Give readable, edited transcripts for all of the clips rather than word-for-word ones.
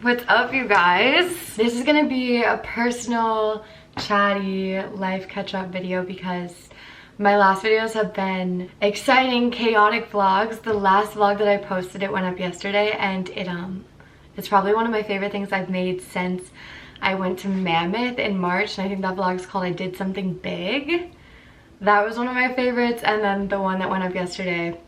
What's up, you guys? This is gonna be a personal, chatty life catch-up video because my last videos have been exciting, chaotic vlogs. The last vlog that I posted, it went up yesterday, and it's probably one of my favorite things I've made since I went to Mammoth in March, and I think that vlog's called I Did Something Big. That was one of my favorites, and then the one that went up yesterday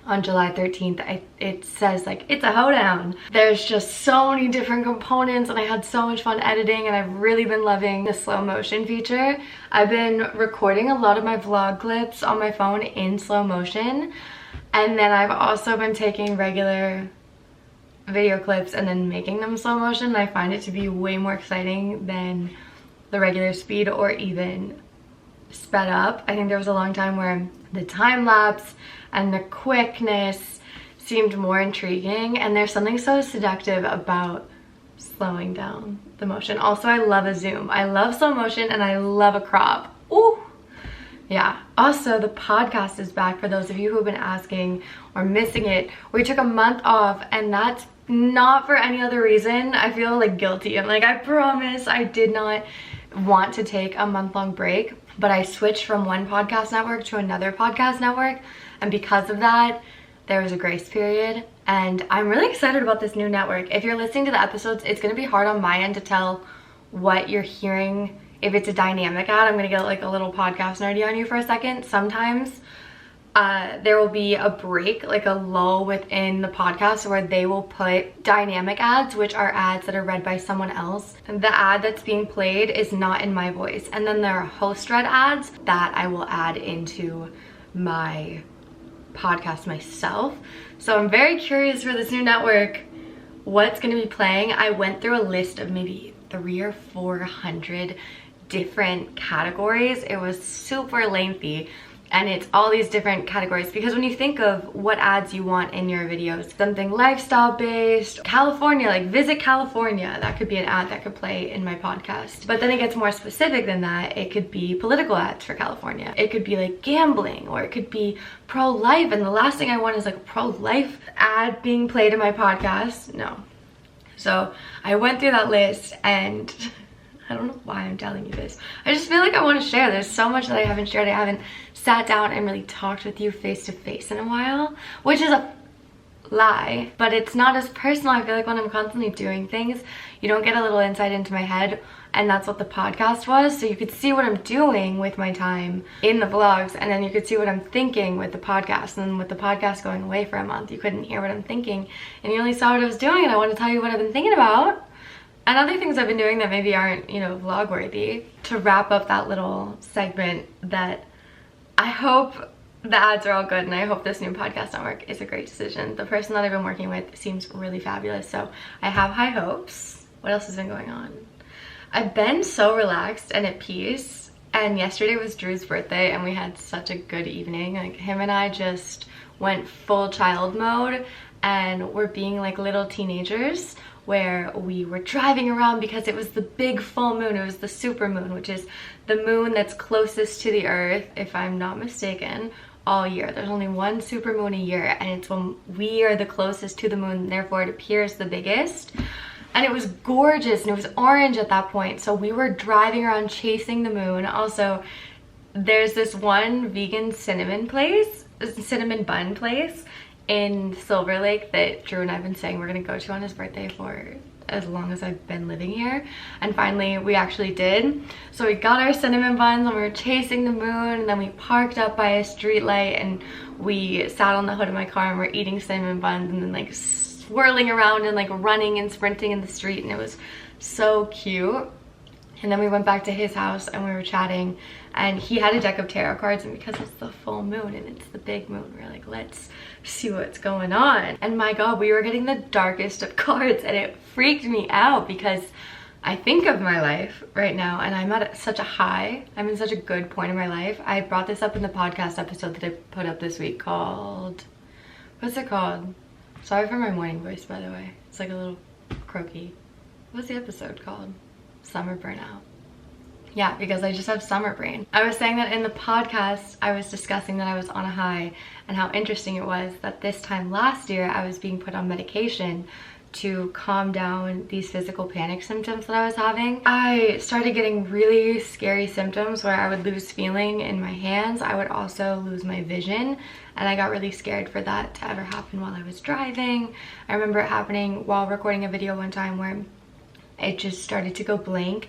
on July 13th, it says like, it's a hoedown. There's just so many different components, and I had so much fun editing, and I've really been loving the slow motion feature. I've been recording a lot of my vlog clips on my phone in slow motion, and then I've also been taking regular video clips and then making them slow motion, and I find it to be way more exciting than the regular speed or even sped up. I think there was a long time where the time lapse and the quickness seemed more intriguing, and there's something so seductive about slowing down the motion. Also, I love a zoom. I love slow motion, and I love a crop. Ooh, yeah. Also, the podcast is back for those of you who have been asking or missing it. We took a month off, and that's not for any other reason. I feel like guilty. I'm like, I promise I did not want to take a month-long break, but I switched from one podcast network to another podcast network, and because of that there was a grace period, and I'm really excited about this new network. If you're listening to the episodes, it's going to be hard on my end to tell what you're hearing. If it's a dynamic ad, I'm going to get like a little podcast nerdy on you for a second. Sometimes there will be a break, like a lull within the podcast where they will put dynamic ads, which are ads that are read by someone else. And the ad that's being played is not in my voice. And then there are host read ads that I will add into my podcast myself. So I'm very curious for this new network, what's going to be playing. I went through a list of maybe 300 or 400 different categories. It was super lengthy, and it's all these different categories because when you think of what ads you want in your videos, something lifestyle based, California, like visit California, that could be an ad that could play in my podcast. But then it gets more specific than that. It could be political ads for California. It could be like gambling, or it could be pro-life, and the last thing I want is like a pro-life ad being played in my podcast. No. So I went through that list, and I don't know why I'm telling you this. I just feel like I want to share. There's so much that I haven't shared. I haven't sat down and really talked with you face to face in a while, which is a lie, but it's not as personal. I feel like when I'm constantly doing things, you don't get a little insight into my head, and that's what the podcast was. So you could see what I'm doing with my time in the vlogs, and then you could see what I'm thinking with the podcast. And with the podcast going away for a month, you couldn't hear what I'm thinking, and you only saw what I was doing, and I want to tell you what I've been thinking about and other things I've been doing that maybe aren't, you know, vlog worthy. To wrap up that little segment, that I hope the ads are all good, and I hope this new podcast network is a great decision. The person that I've been working with seems really fabulous, so I have high hopes. What else has been going on? I've been so relaxed and at peace, and yesterday was Drew's birthday, and we had such a good evening. Like, him and I just went full child mode, and we're being like little teenagers, where we were driving around because it was the big full moon. It was the super moon, which is the moon that's closest to the earth, if I'm not mistaken, all year. There's only one super moon a year, and it's when we are the closest to the moon, therefore it appears the biggest. And it was gorgeous, and it was orange at that point, so we were driving around chasing the moon. Also, there's this one vegan cinnamon bun place in Silver Lake that Drew and I have been saying we're gonna go to on his birthday for as long as I've been living here, and finally we actually did. So we got our cinnamon buns, and we were chasing the moon, and then we parked up by a street light, and we sat on the hood of my car, and we're eating cinnamon buns, and then like swirling around and like running and sprinting in the street, and it was so cute. And then we went back to his house, and we were chatting, and he had a deck of tarot cards, and because it's the full moon and it's the big moon, we were like, let's see what's going on. And my god, we were getting the darkest of cards, and it freaked me out because I think of my life right now, and I'm at such a high. I'm in such a good point in my life. I brought this up in the podcast episode that I put up this week called, what's it called? Sorry for my morning voice, by the way. It's like a little croaky. What's the episode called? Summer burnout. Yeah, because I just have summer brain. I was saying that in the podcast, I was discussing that I was on a high, and how interesting it was that this time last year I was being put on medication to calm down these physical panic symptoms that I was having. I started getting really scary symptoms where I would lose feeling in my hands. I would also lose my vision, and I got really scared for that to ever happen while I was driving. I remember it happening while recording a video one time where it just started to go blank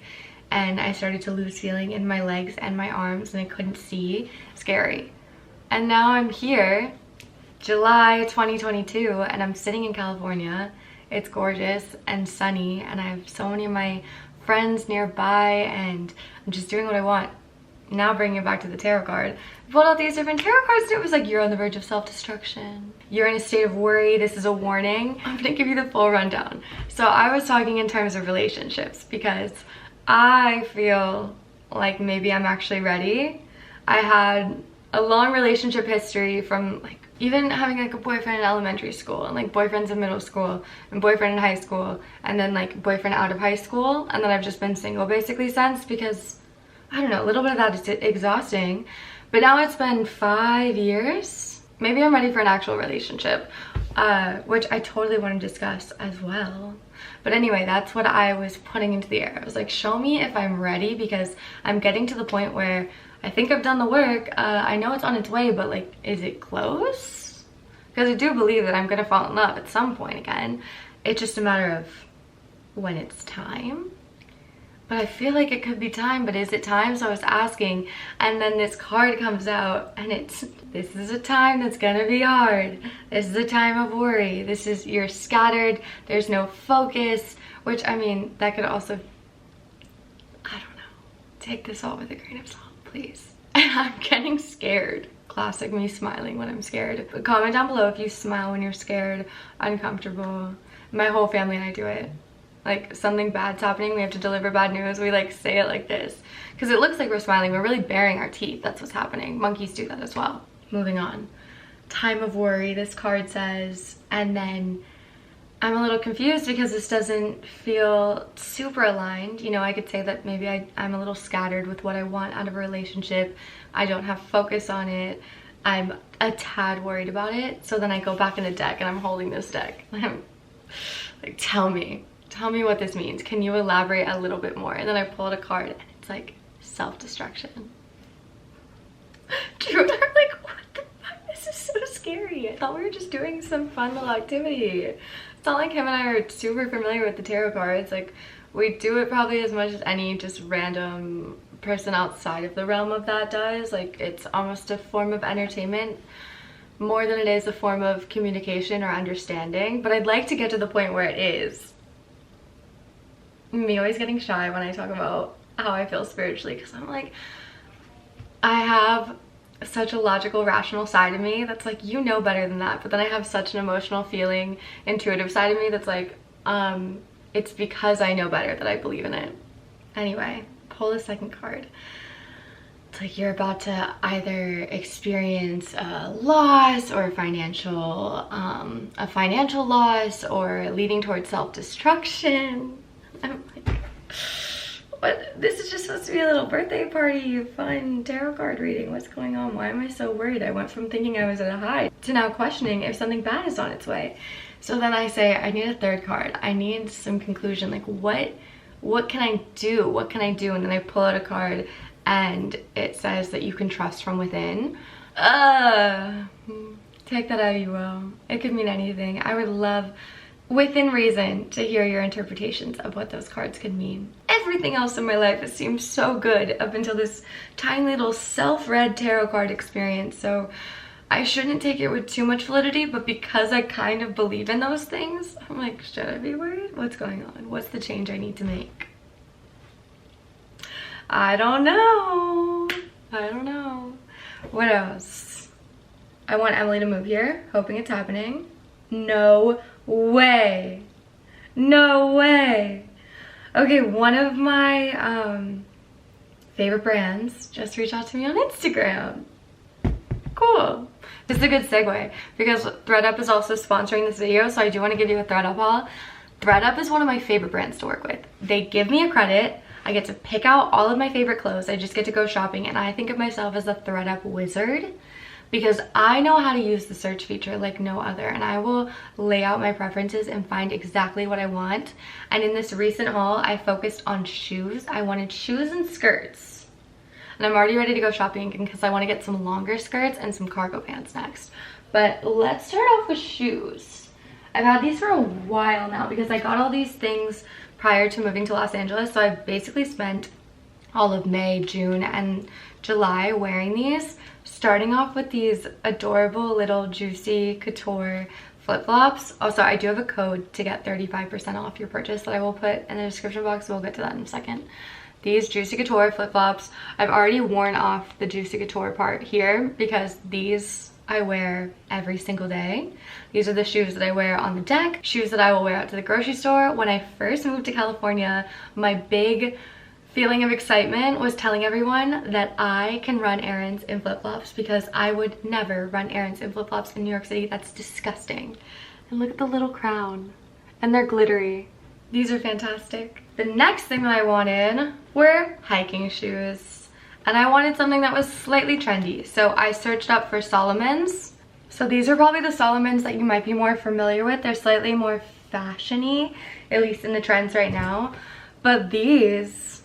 and I started to lose feeling in my legs and my arms and I couldn't see. Scary. And now I'm here, July 2022, and I'm sitting in California. It's gorgeous and sunny, and I have so many of my friends nearby, and I'm just doing what I want. Now bringing it back to the tarot card, I pulled out these different tarot cards, and it was like, you're on the verge of self-destruction. You're in a state of worry. This is a warning. I'm gonna give you the full rundown. So I was talking in terms of relationships because I feel like maybe I'm actually ready. I had a long relationship history from like even having like a boyfriend in elementary school and like boyfriends in middle school and boyfriend in high school and then like boyfriend out of high school, and then I've just been single basically since, because I don't know, a little bit of that is exhausting. But now it's been 5 years. Maybe I'm ready for an actual relationship, which I totally want to discuss as well. But anyway, that's what I was putting into the air. I was like, show me if I'm ready, because I'm getting to the point where I think I've done the work. I know it's on its way, but like, is it close? Because I do believe that I'm gonna fall in love at some point again. It's just a matter of when it's time. But I feel like it could be time, but is it time? So I was asking, and then this card comes out, and it's, this is a time that's gonna be hard. This is a time of worry. This is, you're scattered, there's no focus, which, I mean, that could also, I don't know, take this all with a grain of salt, please. I'm getting scared. Classic me smiling when I'm scared. But comment down below if you smile when you're scared, uncomfortable. My whole family and I do it. Like something bad's happening, we have to deliver bad news, we like say it like this. Because it looks like we're smiling, we're really baring our teeth. That's what's happening. Monkeys do that as well. Moving on. Time of worry, this card says, and then I'm a little confused because this doesn't feel super aligned. You know, I could say that maybe I'm a little scattered with what I want out of a relationship. I don't have focus on it. I'm a tad worried about it. So then I go back in the deck and I'm holding this deck. I'm like, tell me what this means. Can you elaborate a little bit more? And then I pulled a card and it's like self-destruction. Drew and I are like, what the fuck? This is so scary. I thought we were just doing some fun little activity. It's not like him and I are super familiar with the tarot cards. Like, we do it probably as much as any just random person outside of the realm of that does. Like, it's almost a form of entertainment more than it is a form of communication or understanding. But I'd like to get to the point where it is. Me always getting shy when I talk about how I feel spiritually, because I'm like, I have such a logical, rational side of me that's like, you know better than that. But then I have such an emotional, feeling, intuitive side of me that's like, it's because I know better that I believe in it. Anyway, pull the second card. It's like you're about to either experience a loss or a financial loss, or leading towards self-destruction. I'm like, what? This is just supposed to be a little birthday party, fun tarot card reading. What's going on? Why am I so worried? I went from thinking I was at a high to now questioning if something bad is on its way. So then I say, I need a third card. I need some conclusion. Like, what can I do? What can I do? And then I pull out a card and it says that you can trust from within. Take that how you will. It could mean anything. I would love, within reason, to hear your interpretations of what those cards could mean. Everything else in my life has seemed so good up until this tiny little self-read tarot card experience, so I shouldn't take it with too much validity, but because I kind of believe in those things, I'm like, should I be worried? What's going on? What's the change I need to make? I don't know. I don't know. What else? I want Emily to move here, hoping it's happening. No way. No way. Okay, one of my favorite brands just reached out to me on Instagram. Cool. This is a good segue because ThredUp is also sponsoring this video, so I do want to give you a ThredUp haul. ThredUp is one of my favorite brands to work with. They give me a credit. I get to pick out all of my favorite clothes. I just get to go shopping, and I think of myself as a ThredUp wizard because I know how to use the search feature like no other, and I will lay out my preferences and find exactly what I want. And in this recent haul, I focused on shoes. I wanted shoes and skirts. And I'm already ready to go shopping because I want to get some longer skirts and some cargo pants next. But let's start off with shoes. I've had these for a while now because I got all these things prior to moving to Los Angeles. So I basically spent all of May, June, and July wearing these. Starting off with these adorable little Juicy Couture flip-flops. Also, I do have a code to get 35% off your purchase that I will put in the description box. We'll get to that in a second. These Juicy Couture flip-flops, I've already worn off the Juicy Couture part here because these I wear every single day. These are the shoes that I wear on the deck, shoes that I will wear out to the grocery store. When I first moved to California, my big feeling of excitement was telling everyone that I can run errands in flip-flops because I would never run errands in flip-flops in New York City. That's disgusting. And look at the little crown. And they're glittery. These are fantastic. The next thing that I wanted were hiking shoes. And I wanted something that was slightly trendy. So I searched up for Salomons. So these are probably the Salomons that you might be more familiar with. They're slightly more fashion-y, at least in the trends right now. But these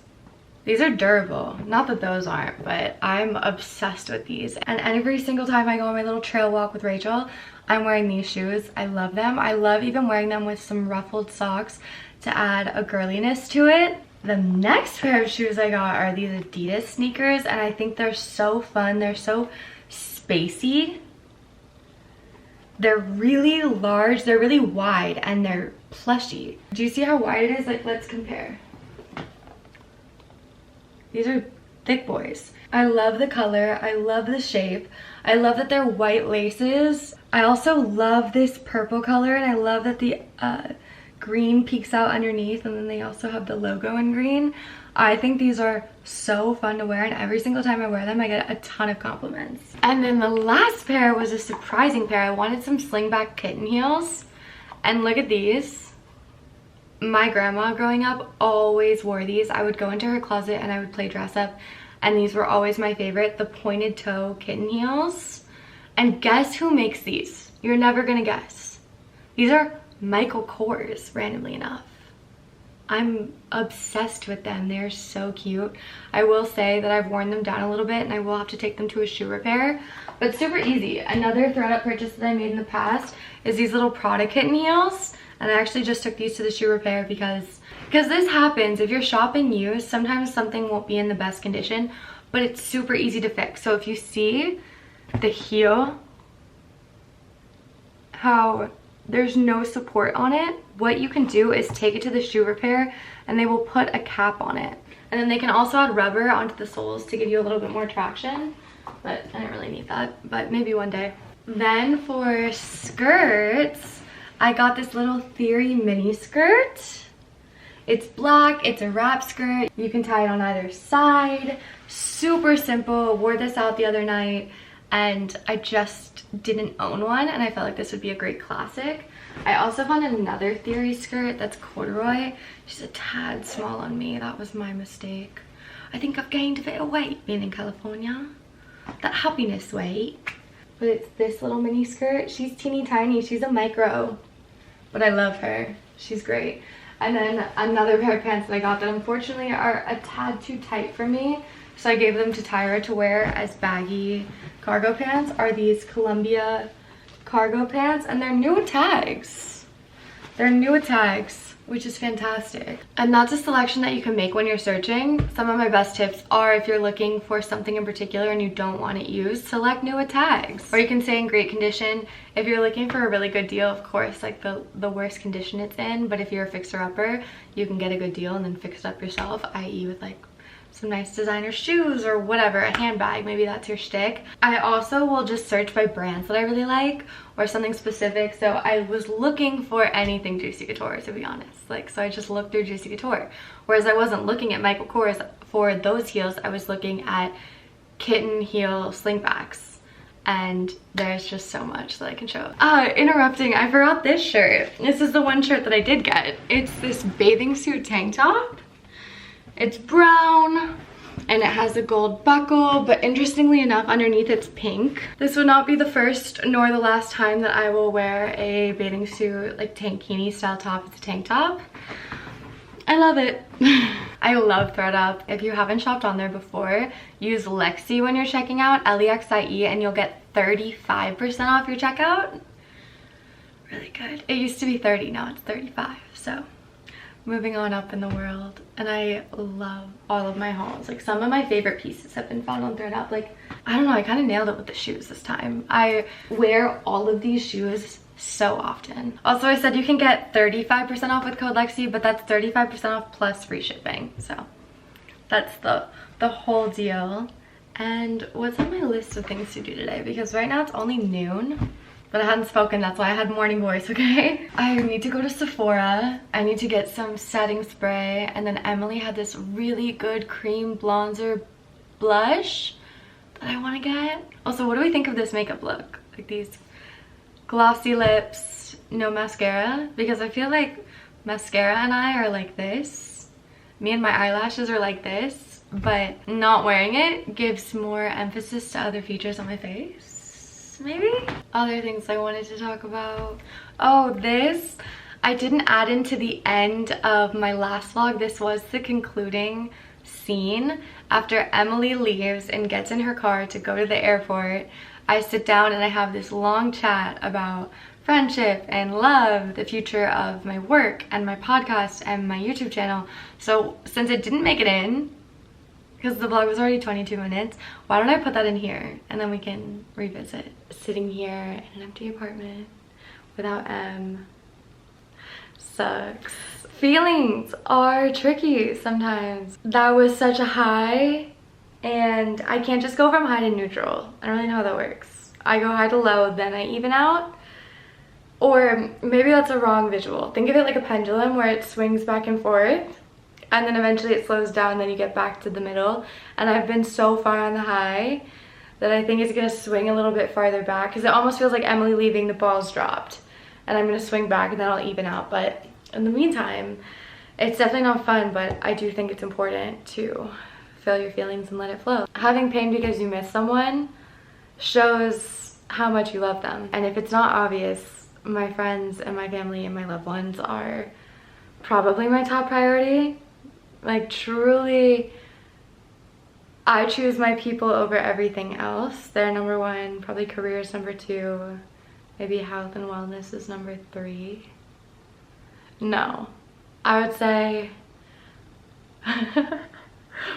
are durable. Not that those aren't, but I'm obsessed with these. And every single time I go on my little trail walk with Rachel, I'm wearing these shoes. I love them. I love even wearing them with some ruffled socks to add a girliness to it. The next pair of shoes I got are these Adidas sneakers, and I think they're so fun. They're so spacey. They're really large, they're really wide, and they're plushy. Do you see how wide it is? Like, let's compare. These are thick boys. I love the color, I love the shape. I love that they're white laces. I also love this purple color, and I love that the green peeks out underneath, and then they also have the logo in green. I think these are so fun to wear, and every single time I wear them I get a ton of compliments. And then the last pair was a surprising pair. I wanted some slingback kitten heels, and look at these. My grandma growing up always wore these. I would go into her closet and I would play dress up, and these were always my favorite, the pointed toe kitten heels. And guess who makes these? You're never gonna guess. These are Michael Kors, randomly enough. I'm obsessed with them. They're so cute. I will say that I've worn them down a little bit and I will have to take them to a shoe repair, but super easy. Another ThredUp purchase that I made in the past is these little Prada kitten heels, and I actually just took these to the shoe repair because this happens. If you're shopping used, sometimes something won't be in the best condition, but it's super easy to fix. So if you see the heel, how there's no support on it, what you can do is take it to the shoe repair and they will put a cap on it. And then they can also add rubber onto the soles to give you a little bit more traction, but I don't really need that, but maybe one day. Then for skirts, I got this little Theory mini skirt. It's black, it's a wrap skirt. You can tie it on either side. Super simple. Wore this out the other night and I just didn't own one, and I felt like this would be a great classic. I also found another Theory skirt that's corduroy. She's a tad small on me. That was my mistake. I think I've gained a bit of weight being in California. That happiness weight. But it's this little mini skirt. She's teeny tiny. She's a micro. But I love her. She's great. And then another pair of pants that I got that unfortunately are a tad too tight for me, so I gave them to Tyra to wear as baggy cargo pants, are these Columbia cargo pants, and they're new with tags. They're new with tags, which is fantastic. And that's a selection that you can make when you're searching. Some of my best tips are, if you're looking for something in particular and you don't want it used, select new with tags. Or you can say in great condition. If you're looking for a really good deal, of course, like the worst condition it's in, but if you're a fixer-upper, you can get a good deal and then fix it up yourself, i.e. with like some nice designer shoes or whatever, a handbag, maybe that's your shtick. I also will just search by brands that I really like or something specific. So I was looking for anything Juicy Couture, to be honest. So I just looked through Juicy Couture. Whereas I wasn't looking at Michael Kors for those heels, I was looking at kitten heel slingbacks. And there's just so much that I can show. Interrupting, I forgot this shirt. This is the one shirt that I did get. It's this bathing suit tank top. It's brown. and it has a gold buckle, but interestingly enough, underneath it's pink. This would not be the first nor the last time that I will wear a bathing suit, like tankini style top. It's a tank top. I love it. I love ThredUp. If you haven't shopped on there before, use Lexi when you're checking out, Lexie, and you'll get 35% off your checkout. Really good. It used to be 30, now it's 35, so moving on up in the world. And I love all of my hauls. Like, some of my favorite pieces have been found on ThredUp. Like, I don't know, I kind of nailed it with the shoes this time. I wear all of these shoes so often. Also, I said you can get 35% off with code Lexi, but that's 35% off plus free shipping. So that's the whole deal. And what's on my list of things to do today? Because right now it's only noon, but I hadn't spoken, that's why I had morning voice, okay? I need to go to Sephora. I need to get some setting spray, and then Emily had this really good cream bronzer blush that I want to get. Also, what do we think of this makeup look? Like these glossy lips, no mascara, because I feel like mascara and I are like this. Me and my eyelashes are like this, but not wearing it gives more emphasis to other features on my face, maybe? Other things I wanted to talk about. Oh, this I didn't add into the end of my last vlog. This was the concluding scene. After Emily leaves and gets in her car to go to the airport, I sit down and I have this long chat about friendship and love, the future of my work and my podcast and my YouTube channel. So since it didn't make it in, because the vlog was already 22 minutes, why don't I put that in here and then we can revisit. Sitting here in an empty apartment without M sucks. Feelings are tricky sometimes. That was such a high, and I can't just go from high to neutral. I don't really know how that works. I go high to low, then I even out. Or maybe that's a wrong visual. Think of it like a pendulum where it swings back and forth, and then eventually it slows down, then you get back to the middle. And I've been so far on the high that I think it's gonna swing a little bit farther back, because it almost feels like Emily leaving, the ball's dropped. And I'm gonna swing back and then I'll even out. But in the meantime, it's definitely not fun, but I do think it's important to feel your feelings and let it flow. Having pain because you miss someone shows how much you love them. And if it's not obvious, my friends and my family and my loved ones are probably my top priority. Like, truly, I choose my people over everything else. They're number one, probably career is number two, maybe health and wellness is number three. No, I would say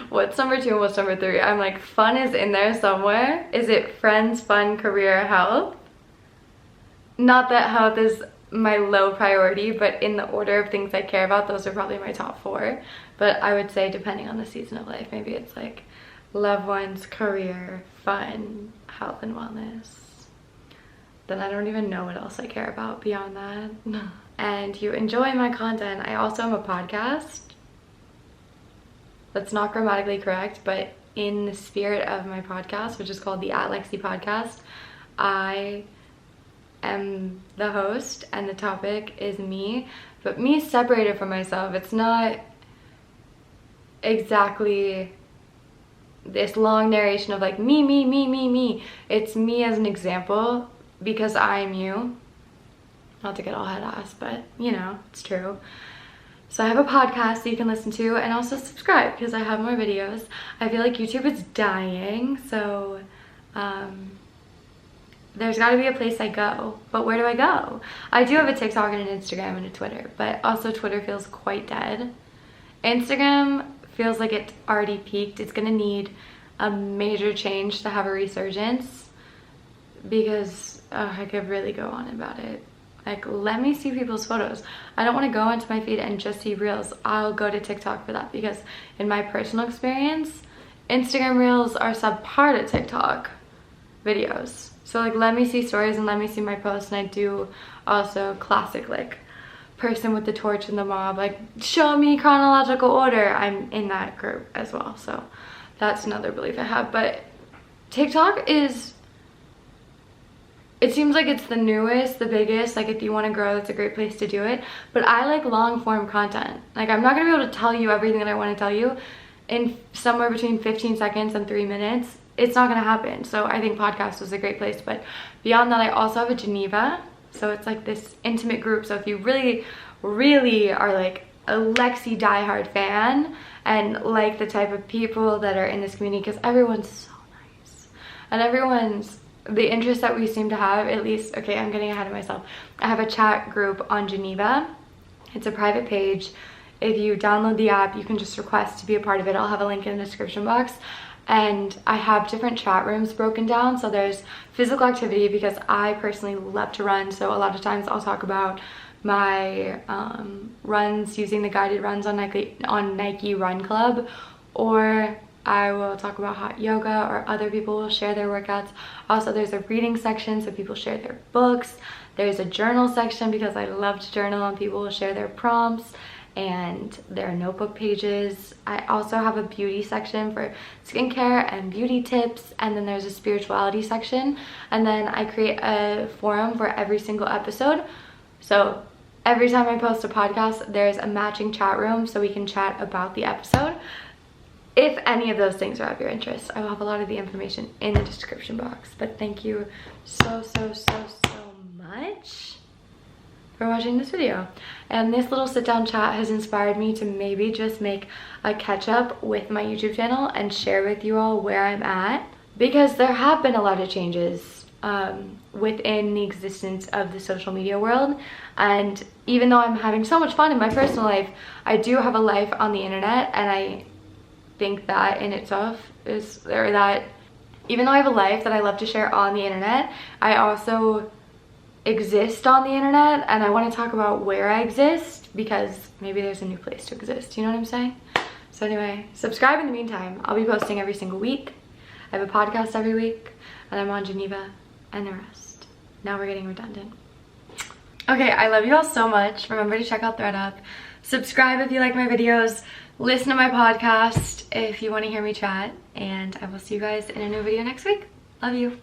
what's number two and what's number three? I'm like, fun is in there somewhere. Is it friends, fun, career, health? Not that health is my low priority, but in the order of things I care about, those are probably my top four. But I would say, depending on the season of life, maybe it's like loved ones, career, fun, health and wellness. Then I don't even know what else I care about beyond that. And you enjoy my content. I also have a podcast. That's not grammatically correct, but in the spirit of my podcast, which is called the @Lexi Podcast, I am the host and the topic is me, but me separated from myself. It's not exactly this long narration of like me, me, me, me, me. It's me as an example, because I am you. Not to get all head ass, but you know, it's true. So I have a podcast that you can listen to, and also subscribe because I have more videos. I feel like YouTube is dying, so there's got to be a place I go. But where do I go? I do have a TikTok and an Instagram and a Twitter, but also Twitter feels quite dead. Instagram feels like it's already peaked. It's gonna need a major change to have a resurgence, because I could really go on about it. Like, let me see people's photos. I don't want to go onto my feed and just see reels. I'll go to TikTok for that, because in my personal experience, Instagram reels are subpar to TikTok videos. So like, let me see stories and let me see my posts. And I do also classic like person with the torch and the mob, like show me chronological order. I'm in that group as well. So that's another belief I have. But TikTok is, it seems like it's the newest, the biggest. Like, if you want to grow, that's a great place to do it. But I like long form content. Like, I'm not gonna be able to tell you everything that I want to tell you in somewhere between 15 seconds and 3 minutes, it's not gonna happen. So I think podcast was a great place. But beyond that, I also have a Geneva. So it's like this intimate group. So if you really, really are like a Lexi diehard fan and like the type of people that are in this community, because everyone's so nice and everyone's, the interest that we seem to have, at least, okay, I'm getting ahead of myself. I have a chat group on Geneva. It's a private page. If you download the app, you can just request to be a part of it. I'll have a link in the description box. And I have different chat rooms broken down. So there's physical activity, because I personally love to run. So a lot of times I'll talk about my runs, using the guided runs on Nike Run Club, or I will talk about hot yoga, or other people will share their workouts. Also, there's a reading section, so people share their books. There's a journal section, because I love to journal, and people will share their prompts and their notebook pages. I also have a beauty section for skincare and beauty tips, and then there's a spirituality section, and then I create a forum for every single episode. So every time I post a podcast, there's a matching chat room so we can chat about the episode. If any of those things are of your interest, I will have a lot of the information in the description box. But thank you so much for watching this video. And this little sit down chat has inspired me to maybe just make a catch up with my YouTube channel and share with you all where I'm at, because there have been a lot of changes within the existence of the social media world. And even though I'm having so much fun in my personal life, I do have a life on the internet, and I think that in itself is, or that even though I have a life that I love to share on the internet, I also exist on the internet, and I want to talk about where I exist, because maybe there's a new place to exist, you know what I'm saying? So anyway, subscribe in the meantime. I'll be posting every single week. I have a podcast every week, and I'm on Geneva and the rest. Now we're getting redundant. Okay, I love you all so much. Remember to check out ThredUp. Subscribe if you like my videos. Listen to my podcast if you want to hear me chat. And I will see you guys in a new video next week. Love you.